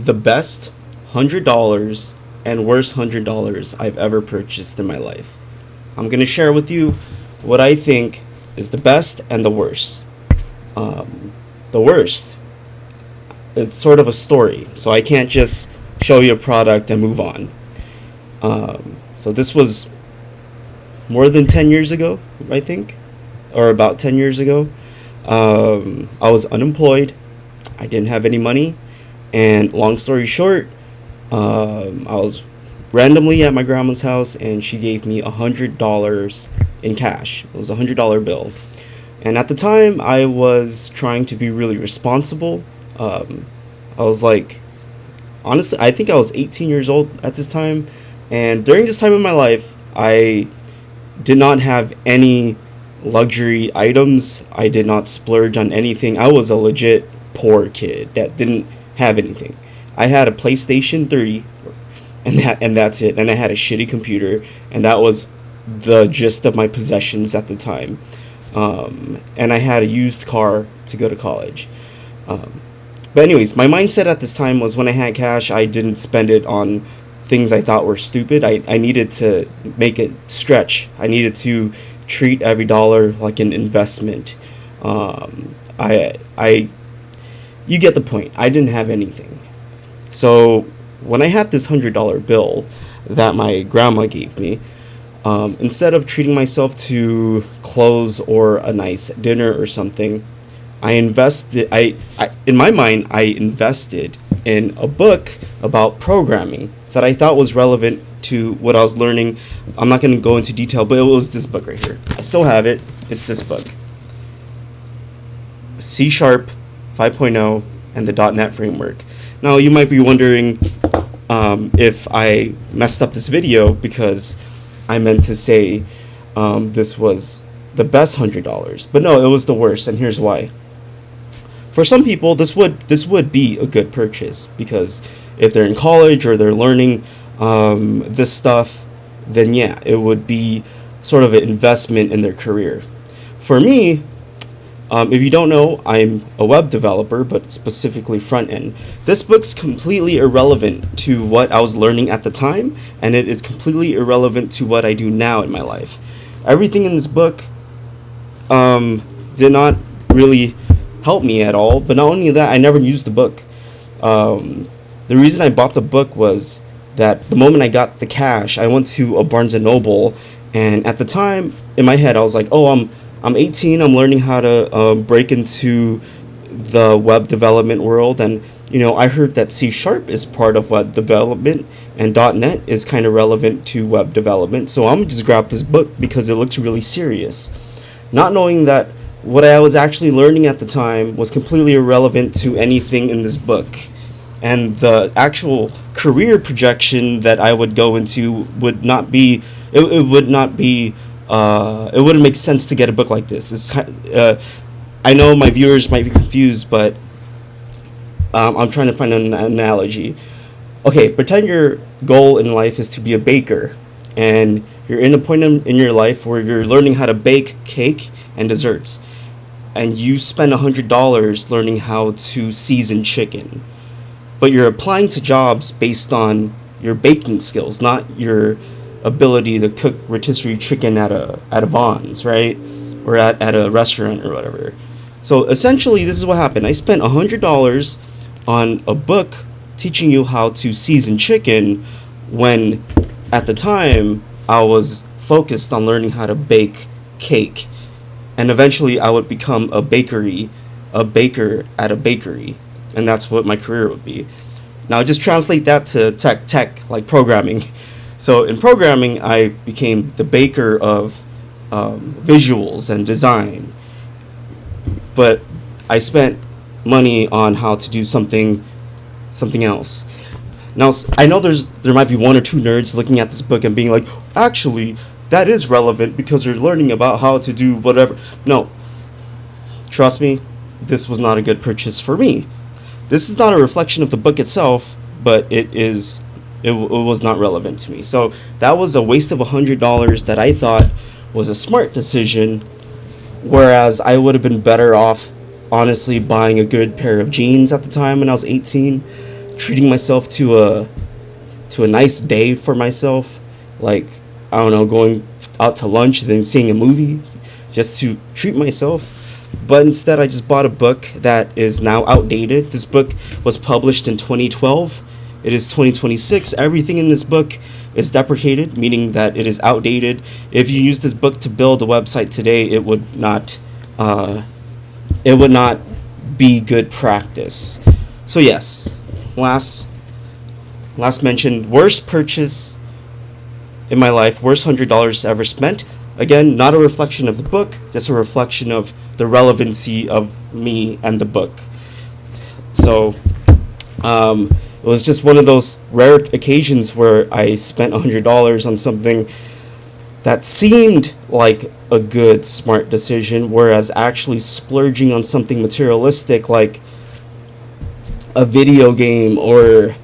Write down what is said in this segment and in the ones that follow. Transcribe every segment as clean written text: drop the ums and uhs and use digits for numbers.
the best $100 and worst $100 I've ever purchased in my life. I'm gonna share with you what I think is the best and the worst. The worst, it's sort of a story, so I can't just show you a product and move on. So this was more than 10 years ago, I think, or about 10 years ago. I was unemployed. I didn't have any money. And long story short, I was randomly at my grandma's house and she gave me $100 in cash. It was $100 bill. And at the time, I was trying to be really responsible. I was like, honestly, I think I was 18 years old at this time. And during this time in my life, I did not have any luxury items. I did not splurge on anything. I was a legit poor kid that didn't have anything. I had a PlayStation 3 and that's it. And I had a shitty computer and that was the gist of my possessions at the time. And I had a used car to go to college. But anyways, my mindset at this time was when I had cash, I didn't spend it on things I thought were stupid. I needed to make it stretch. I needed to treat every dollar like an investment. I you get the point. I didn't have anything. So when I had this $100 bill that my grandma gave me, instead of treating myself to clothes or a nice dinner or something, I invested. In my mind, I invested in a book about programming that I thought was relevant to what I was learning. I'm not going to go into detail, but it was this book right here. I still have it. It's this book, C Sharp 5.0 and the .NET framework. Now you might be wondering if I messed up this video because I meant to say this was the best $100, but no, it was the worst, and here's why. For some people, this would be a good purchase because if they're in college or they're learning this stuff, then yeah, it would be sort of an investment in their career. For me, if you don't know, I'm a web developer, but specifically front end. This book's completely irrelevant to what I was learning at the time, and it is completely irrelevant to what I do now in my life. Everything in this book did not really help me at all, but not only that, I never used the book. The reason I bought the book was that the moment I got the cash, I went to a Barnes and Noble, and at the time, in my head, I was like, oh, I'm 18, I'm learning how to break into the web development world, and I heard that C Sharp is part of web development, and .NET is kind of relevant to web development, so I'm just grab this book because it looks really serious. Not knowing that what I was actually learning at the time was completely irrelevant to anything in this book. And the actual career projection that I would go into would not be, it would not be, it wouldn't make sense to get a book like this. I know my viewers might be confused, but I'm trying to find an analogy. Okay, pretend your goal in life is to be a baker, and you're in a point in your life where you're learning how to bake cake and desserts, and you spend $100 learning how to season chicken. But you're applying to jobs based on your baking skills, not your ability to cook rotisserie chicken at a Vons, right? Or at a restaurant or whatever. So essentially, this is what happened. I spent $100 on a book teaching you how to season chicken when at the time I was focused on learning how to bake cake. And eventually I would become a baker at a bakery. And that's what my career would be. Now just translate that to tech, like programming. So in programming, I became the baker of visuals and design. But I spent money on how to do something else. Now I know there might be one or two nerds looking at this book and being like, actually, that is relevant because you're learning about how to do whatever. No, trust me, this was not a good purchase for me. This is not a reflection of the book itself, but it was not relevant to me. So that was a waste of $100 that I thought was a smart decision, whereas I would have been better off honestly buying a good pair of jeans at the time when I was 18, treating myself to a nice day for myself, like, I don't know, going out to lunch and then seeing a movie just to treat myself. But instead, I just bought a book that is now outdated. This book was published in 2012. It is 2026. Everything in this book is deprecated, meaning that it is outdated. If you use this book to build a website today, it would not be good practice. So yes, last mentioned, worst purchase in my life, worst $100 ever spent. Again, not a reflection of the book, just a reflection of the relevancy of me and the book. So it was just one of those rare occasions where I spent $100 on something that seemed like a good, smart decision, whereas actually splurging on something materialistic like a video game or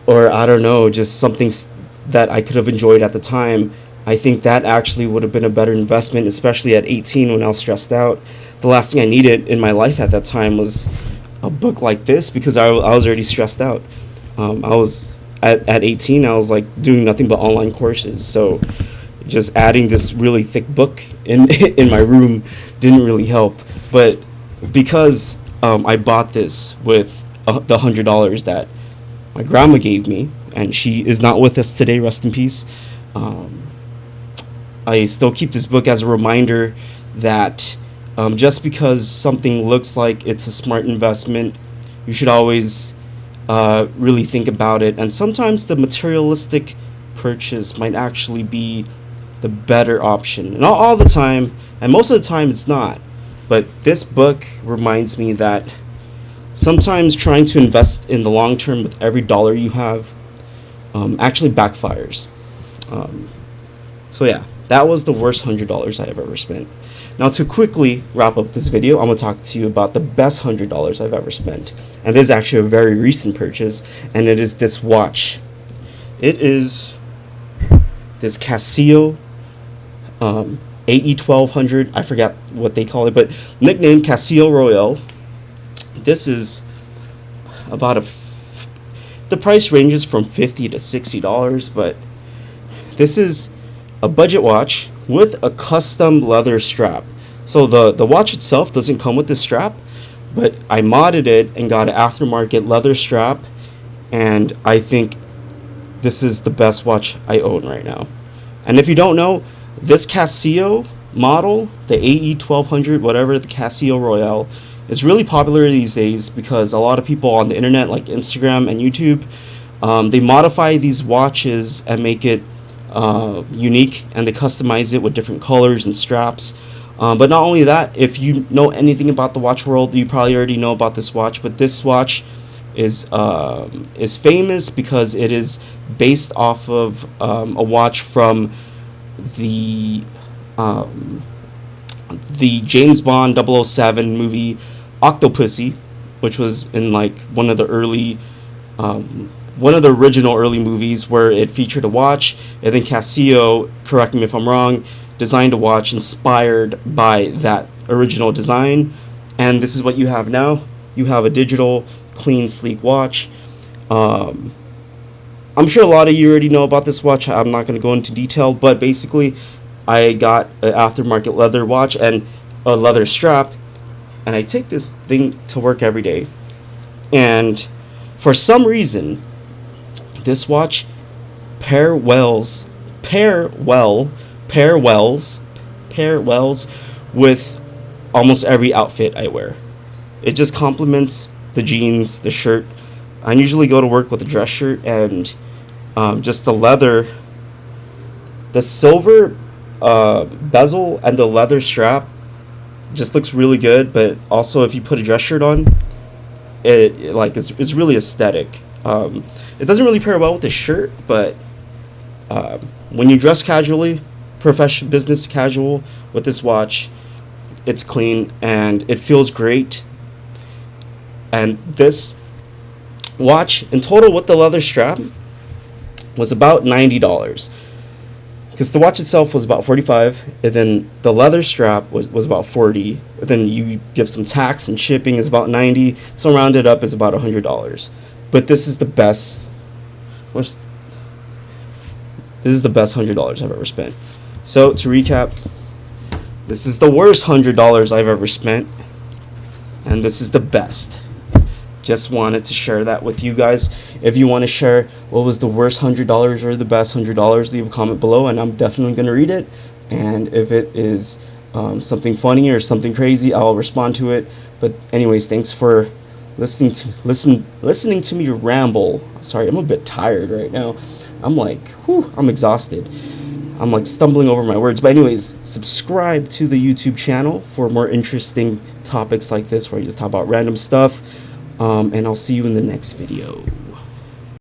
I don't know, just something that I could have enjoyed at the time, I think that actually would have been a better investment, especially at 18 when I was stressed out. The last thing I needed in my life at that time was a book like this because I was already stressed out. I was at 18, I was like doing nothing but online courses. So just adding this really thick book in in my room didn't really help. But because I bought this with the $100 that my grandma gave me, and she is not with us today, rest in peace. I still keep this book as a reminder that just because something looks like it's a smart investment, you should always really think about it. And sometimes the materialistic purchase might actually be the better option. Not all the time, and most of the time it's not. But this book reminds me that sometimes trying to invest in the long term with every dollar you have actually backfires. So yeah, that was the worst $100 I have ever spent. Now, to quickly wrap up this video, I'm going to talk to you about the best $100 I've ever spent. And this is actually a very recent purchase, and it is this watch. It is this Casio AE1200. I forgot what they call it, but nicknamed Casio Royale. This is about the price ranges from $50 to $60, but this is a budget watch with a custom leather strap. So the watch itself doesn't come with this strap, but I modded it and got an aftermarket leather strap, and I think this is the best watch I own right now. And if you don't know, this Casio model, the AE1200, whatever, the Casio Royale, is really popular these days because a lot of people on the internet, like Instagram and YouTube, they modify these watches and make it unique, and they customize it with different colors and straps. But not only that, if you know anything about the watch world, you probably already know about this watch. But this watch is famous because it is based off of a watch from the James Bond 007 movie Octopussy, which was in like one of the original early movies where it featured a watch, and then Casio, correct me if I'm wrong, designed a watch inspired by that original design. And this is what you have now. You have a digital, clean, sleek watch. I'm sure a lot of you already know about this watch. I'm not going to go into detail, but basically I got an aftermarket leather watch and a leather strap, and I take this thing to work every day. And for some reason, this watch pair wells with almost every outfit I wear. It just complements the jeans, the shirt. I usually go to work with a dress shirt, and just the leather, the silver bezel and the leather strap just looks really good. But also, if you put a dress shirt on, it's really aesthetic. It doesn't really pair well with the shirt, but when you dress casually, professional, business casual, with this watch, it's clean and it feels great. And this watch in total with the leather strap was about $90. because the watch itself was about 45, and then the leather strap was about 40. Then you give some tax and shipping is about 90. So rounded up is about $100. But this is the best. This is the best $100 I've ever spent. So to recap, this is the worst $100 I've ever spent, and this is the best. Just wanted to share that with you guys. If you want to share what was the worst $100 or the best $100, leave a comment below, and I'm definitely going to read it. And if it is something funny or something crazy, I'll respond to it. But anyways, thanks for listening to me ramble. Sorry, I'm a bit tired right now. I'm like, I'm exhausted. I'm like stumbling over my words. But anyways, subscribe to the YouTube channel for more interesting topics like this, where I just talk about random stuff. And I'll see you in the next video.